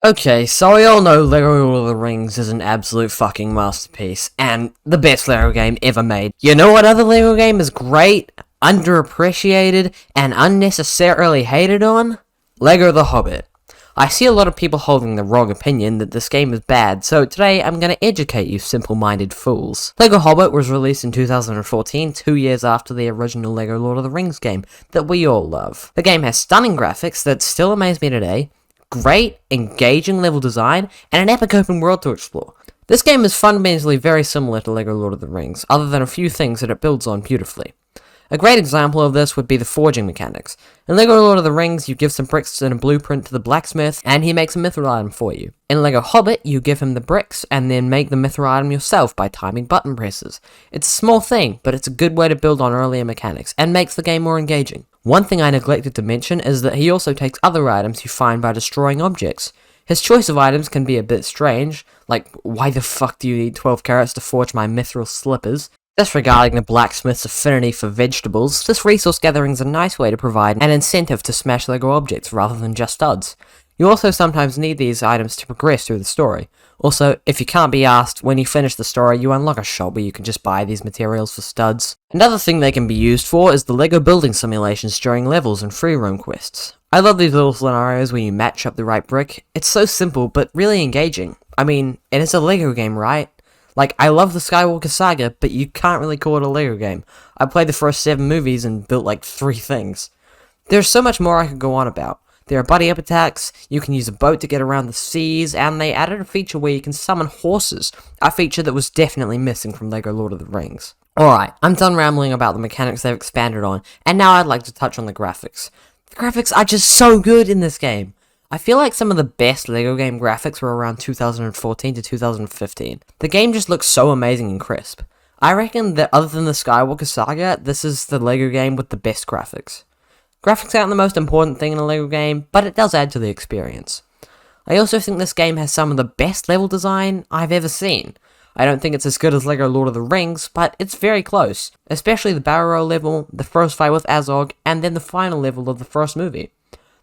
Okay, so we all know Lego Lord of the Rings is an absolute fucking masterpiece, and the best Lego game ever made. You know what other Lego game is great, underappreciated, and unnecessarily hated on? Lego the Hobbit. I see a lot of people holding the wrong opinion that this game is bad, so today I'm going to educate you simple-minded fools. Lego Hobbit was released in 2014, 2 years after the original Lego Lord of the Rings game that we all love. The game has stunning graphics that still amaze me today, great, engaging level design, and an epic open world to explore. This game is fundamentally very similar to LEGO Lord of the Rings, other than a few things that it builds on beautifully. A great example of this would be the forging mechanics. In LEGO Lord of the Rings, you give some bricks and a blueprint to the blacksmith, and he makes a mithril item for you. In LEGO Hobbit, you give him the bricks, and then make the mithril item yourself by timing button presses. It's a small thing, but it's a good way to build on earlier mechanics, and makes the game more engaging. One thing I neglected to mention is that he also takes other items you find by destroying objects. His choice of items can be a bit strange, like, why the fuck do you need 12 carrots to forge my mithril slippers? Disregarding the blacksmith's affinity for vegetables, this resource gathering is a nice way to provide an incentive to smash LEGO objects rather than just studs. You also sometimes need these items to progress through the story. Also, if you can't be asked, when you finish the story, you unlock a shop where you can just buy these materials for studs. Another thing they can be used for is the LEGO building simulations during levels and free roam quests. I love these little scenarios where you match up the right brick. It's so simple, but really engaging. I mean, it is a LEGO game, right? Like, I love the Skywalker Saga, but you can't really call it a LEGO game. I played the first 7 movies and built like 3 things. There's so much more I could go on about. There are buddy up attacks, you can use a boat to get around the seas, and they added a feature where you can summon horses, a feature that was definitely missing from LEGO Lord of the Rings. Alright, I'm done rambling about the mechanics they've expanded on, and now I'd like to touch on the graphics. The graphics are just so good in this game. I feel like some of the best LEGO game graphics were around 2014 to 2015. The game just looks so amazing and crisp. I reckon that other than the Skywalker Saga, this is the LEGO game with the best graphics. Graphics aren't the most important thing in a LEGO game, but it does add to the experience. I also think this game has some of the best level design I've ever seen. I don't think it's as good as LEGO Lord of the Rings, but it's very close, especially the barrel roll level, the first fight with Azog, and then the final level of the first movie.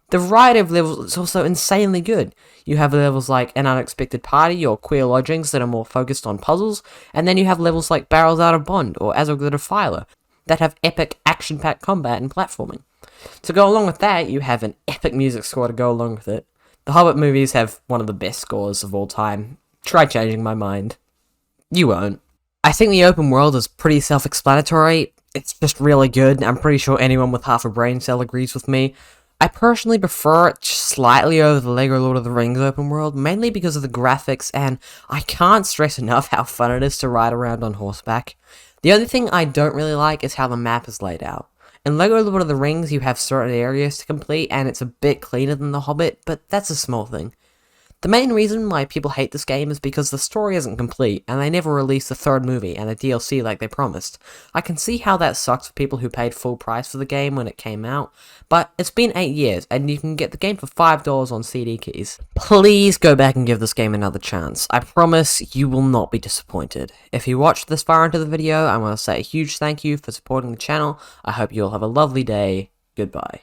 The variety of levels is also insanely good. You have levels like An Unexpected Party or Queer Lodgings that are more focused on puzzles, and then you have levels like Barrels Out of Bond or Azog the Defiler that have epic action-packed combat and platforming. To go along with that, you have an epic music score to go along with it. The Hobbit movies have one of the best scores of all time. Try changing my mind. You won't. I think the open world is pretty self-explanatory. It's just really good. I'm pretty sure anyone with half a brain cell agrees with me. I personally prefer it slightly over the LEGO Lord of the Rings open world, mainly because of the graphics, and I can't stress enough how fun it is to ride around on horseback. The only thing I don't really like is how the map is laid out. In LEGO Lord of the Rings, you have certain areas to complete, and it's a bit cleaner than The Hobbit, but that's a small thing. The main reason why people hate this game is because the story isn't complete, and they never released the 3rd movie and the DLC like they promised. I can see how that sucks for people who paid full price for the game when it came out, but it's been 8 years, and you can get the game for $5 on CD keys. Please go back and give this game another chance. I promise you will not be disappointed. If you watched this far into the video, I want to say a huge thank you for supporting the channel. I hope you all have a lovely day. Goodbye.